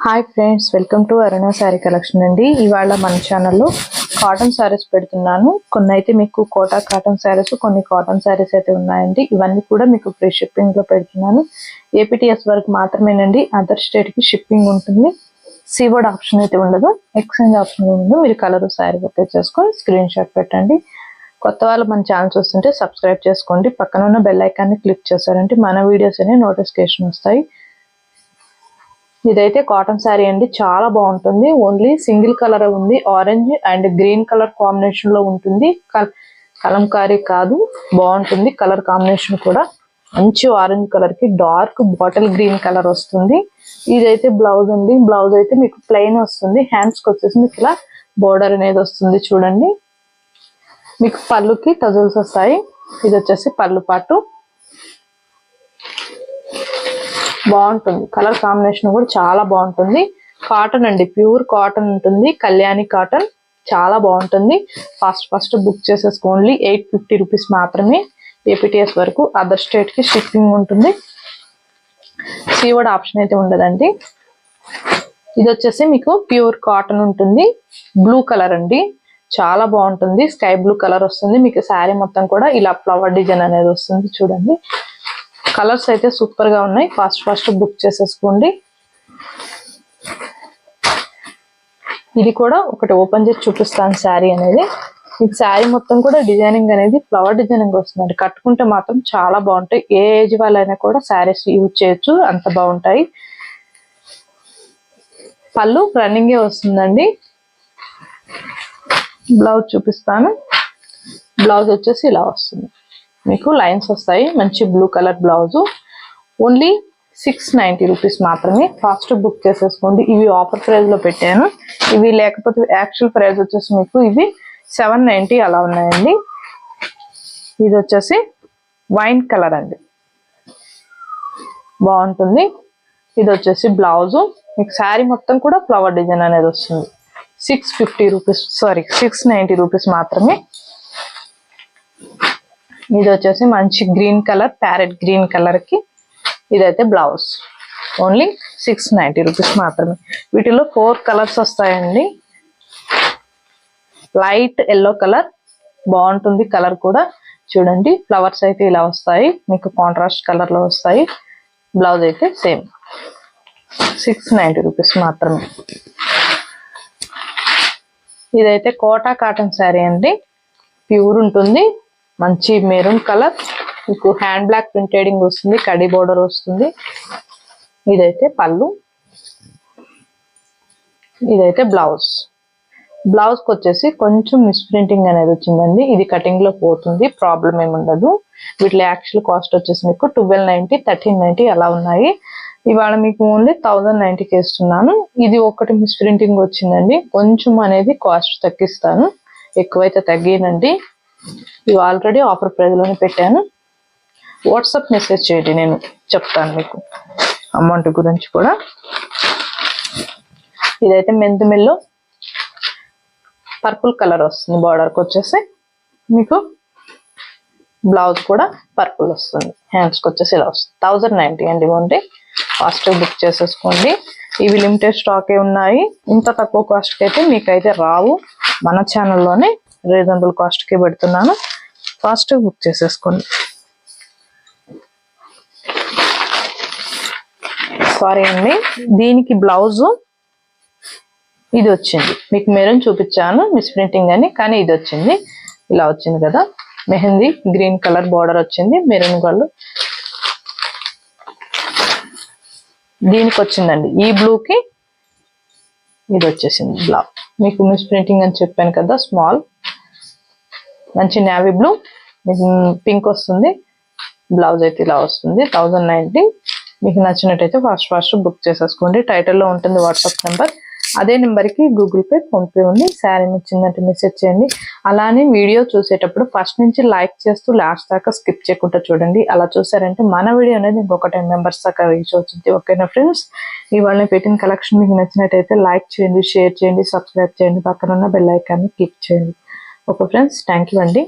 Hi friends, welcome to Aruna sari collection అండి. ఇవాళ మన ఛానల్లో కాటన్ శారీస్ పెడుతున్నాను. కొన్ని అయితే మీకు కోటా కాటన్ శారీస్, కొన్ని కాటన్ శారీస్ అయితే ఉన్నాయండి. ఇవన్నీ కూడా మీకు ఫ్రీ షిప్పింగ్ లో పెడుతున్నాను. ఏపీటీఎస్ వరకు మాత్రమేనండి. అదర్ స్టేట్ కి షిప్పింగ్ ఉంటుంది. సీవర్డ్ ఆప్షన్ అయితే ఉండదు, ఎక్స్చేంజ్ ఆప్షన్ ఉండదు. మీరు కలర్ శారీ ఓకే చేసుకొని స్క్రీన్ షాట్ పెట్టండి. కొత్త వాళ్ళు మన ఛానల్ చూస్తుంటే సబ్స్క్రైబ్ చేసుకోండి. పక్కన ఉన్న బెల్ ఐకాన్ని క్లిక్ చేశారంటే మన వీడియోస్ అనే నోటిఫికేషన్ వస్తాయి. ఇదైతే కాటన్ శారీ అండి, చాలా బాగుంటుంది. ఓన్లీ సింగిల్ కలర్ ఉంది, orange and green colour combination లో ఉంటుంది. కలంకారీ కాదు, బాగుంటుంది. కలర్ కాంబినేషన్ కూడా మంచి ఆరెంజ్ కలర్ కి డార్క్ బాటిల్ గ్రీన్ కలర్ వస్తుంది. ఇదైతే బ్లౌజ్ అండి. బ్లౌజ్ అయితే మీకు ప్లెయిన్ వస్తుంది. హ్యాండ్స్ కి వచ్చేసి మీకు ఇలా బోర్డర్ అనేది వస్తుంది చూడండి. మీకు పళ్ళుకి టజల్స్ వస్తాయి. ఇది వచ్చేసి పళ్ళు పాటు. బాగుంటుంది. కలర్ కాంబినేషన్ కూడా చాలా బాగుంటుంది. కాటన్ అండి, ప్యూర్ కాటన్ ఉంటుంది. కళ్యాణి కాటన్, చాలా బాగుంటుంది. ఫస్ట్ బుక్ చేసేసుకోండి. 850 రూపీస్ మాత్రమే. ఏపీటీఎస్ వరకు, అదర్ స్టేట్ కి షిప్పింగ్ ఉంటుంది. సీవర్డ్ ఆప్షన్ అయితే ఉండదండి. ఇది వచ్చేసి మీకు ప్యూర్ కాటన్ ఉంటుంది. బ్లూ కలర్ అండి, చాలా బాగుంటుంది. స్కై బ్లూ కలర్ వస్తుంది. మీకు శారీ మొత్తం కూడా ఇలా ఫ్లవర్ డిజైన్ అనేది వస్తుంది చూడండి. కలర్స్ అయితే సూపర్ గా ఉన్నాయి. ఫస్ట్ బుక్ చేసేసుకోండి. ఇది కూడా ఒకటి ఓపెన్ చేసి చూపిస్తాను శారీ అనేది. మీకు శారీ మొత్తం కూడా డిజైనింగ్ అనేది ఫ్లవర్ డిజైనింగ్ వస్తుందండి. కట్టుకుంటే మాత్రం చాలా బాగుంటాయి. ఏ ఏజ్ వాళ్ళైనా కూడా శారీస్ యూజ్ చేయొచ్చు, అంత బాగుంటాయి. పళ్ళు రన్నింగే వస్తుందండి. బ్లౌజ్ చూపిస్తాను. బ్లౌజ్ వచ్చేసి ఇలా వస్తుంది. మీకు లైన్స్ వస్తాయి. మంచి blue colour blouse. Only 690 rupees మాత్రమే. ఫాస్ట్ బుక్ చేసేసుకోండి. ఇవి ఆఫర్ ప్రైస్ లో పెట్టాను. ఇవి లేకపోతే యాక్చువల్ ప్రైస్ వచ్చేసి మీకు ఇవి 790 అలా ఉన్నాయండి. ఇది వచ్చేసి వైన్ కలర్ అండి, బాగుంటుంది. ఇది వచ్చేసి బ్లౌజ్. మీకు శారీ మొత్తం కూడా ఫ్లవర్ డిజైన్ అనేది వస్తుంది. 650 రూపీస్, సారీ 690 రూపీస్ మాత్రమే. ఇది వచ్చేసి మంచి green colour, parrot green colour కి ఇదైతే బ్లౌజ్. ఓన్లీ 690 రూపీస్ మాత్రమే. వీటిలో 4 కలర్స్ వస్తాయండి. లైట్ ఎల్లో కలర్, బాగుంటుంది. కలర్ కూడా చూడండి. ఫ్లవర్స్ అయితే ఇలా వస్తాయి, మీకు కాంట్రాస్ట్ కలర్ లో వస్తాయి. బ్లౌజ్ అయితే సేమ్ 690 రూపీస్ మాత్రమే. ఇదైతే కోటా కాటన్ శారీ అండి, ప్యూర్ ఉంటుంది. మంచి మెరూన్ కలర్, మీకు హ్యాండ్ బ్లాక్ ప్రింటెడింగ్ వస్తుంది. కడి బోర్డర్ వస్తుంది. ఇదైతే పళ్ళు, ఇదైతే బ్లౌజ్. బ్లౌజ్ కి వచ్చేసి కొంచెం మిస్ ప్రింటింగ్ అనేది వచ్చిందండి. ఇది కటింగ్ లో పోతుంది, ప్రాబ్లం ఏమి ఉండదు. వీటిలో యాక్చువల్ కాస్ట్ వచ్చేసి మీకు 1290, 1390 అలా ఉన్నాయి. ఇవాళ మీకు ఓన్లీ 1090కి ఇస్తున్నాను. ఇది ఒకటి మిస్ ప్రింటింగ్ వచ్చిందండి. కొంచెం అనేది కాస్ట్ తగ్గిస్తాను, ఎక్కువైతే తగ్గినండి. ఇవి ఆల్రెడీ ఆఫర్ ప్రైస్ లోనే పెట్టాను. వాట్సాప్ మెసేజ్ చేయండి, నేను చెప్తాను మీకు అమౌంట్ గురించి కూడా. ఇదైతే మెంతుమిల్లో పర్పుల్ కలర్ వస్తుంది. బార్డర్కి వచ్చేసి మీకు బ్లౌజ్ కూడా పర్పుల్ వస్తుంది. హ్యాండ్స్కి వచ్చేసి ఇలా వస్తుంది. 1090 అండి. ఓన్లీ ఫాస్ట్ బుక్ చేసేసుకోండి. ఇవి లిమిటెడ్ స్టాకే ఉన్నాయి. ఇంత తక్కువ కాస్ట్కి అయితే మీకైతే రావు. మన ఛానల్లోనే రీజనబుల్ కాస్ట్కి పెడుతున్నాను. ఫాస్ట్ బుక్ చేసేసుకోండి. సారీ అండి, దీనికి బ్లౌజ్ ఇది వచ్చింది. మీకు మెరూన్ చూపించాను మిస్ ప్రింటింగ్ అని, కానీ ఇది వచ్చింది. ఇలా వచ్చింది కదా, మెహందీ గ్రీన్ కలర్ బార్డర్ వచ్చింది. మెరూన్ కలర్ దీనికి వచ్చిందండి. ఈ బ్లూకి ఇది వచ్చేసింది బ్లౌజ్. మీకు మిస్ ప్రింటింగ్ అని చెప్పాను కదా, స్మాల్ మంచి నేవీ బ్లూ, మీకు పింక్ వస్తుంది. బ్లౌజ్ అయితే ఇలా వస్తుంది. 1090. మీకు నచ్చినట్టయితే ఫాస్ట్ బుక్ చేసేసుకోండి. టైటిల్లో ఉంటుంది వాట్సాప్ నెంబర్. అదే నెంబర్కి గూగుల్ పే, ఫోన్పే ఉంది. శారీ నచ్చిందంటే మెసేజ్ చేయండి. అలానే వీడియో చూసేటప్పుడు ఫస్ట్ నుంచి లైక్ చేస్తూ లాస్ట్ దాకా స్కిప్ చేయకుండా చూడండి. అలా చూసారంటే మన వీడియో అనేది ఇంకొక 10 మెంబర్స్ దాకా రీచ్ అవుతుంది. ఓకేనా ఫ్రెండ్స్, ఇవాళ పెట్టిన కలెక్షన్ మీకు నచ్చినట్టయితే లైక్ చేయండి, షేర్ చేయండి, సబ్స్క్రైబ్ చేయండి. పక్కన ఉన్న బెల్ ఐకాన్ని క్లిక్ చేయండి. ఓకే ఫ్రెండ్స్, థ్యాంక్ యూ అండి.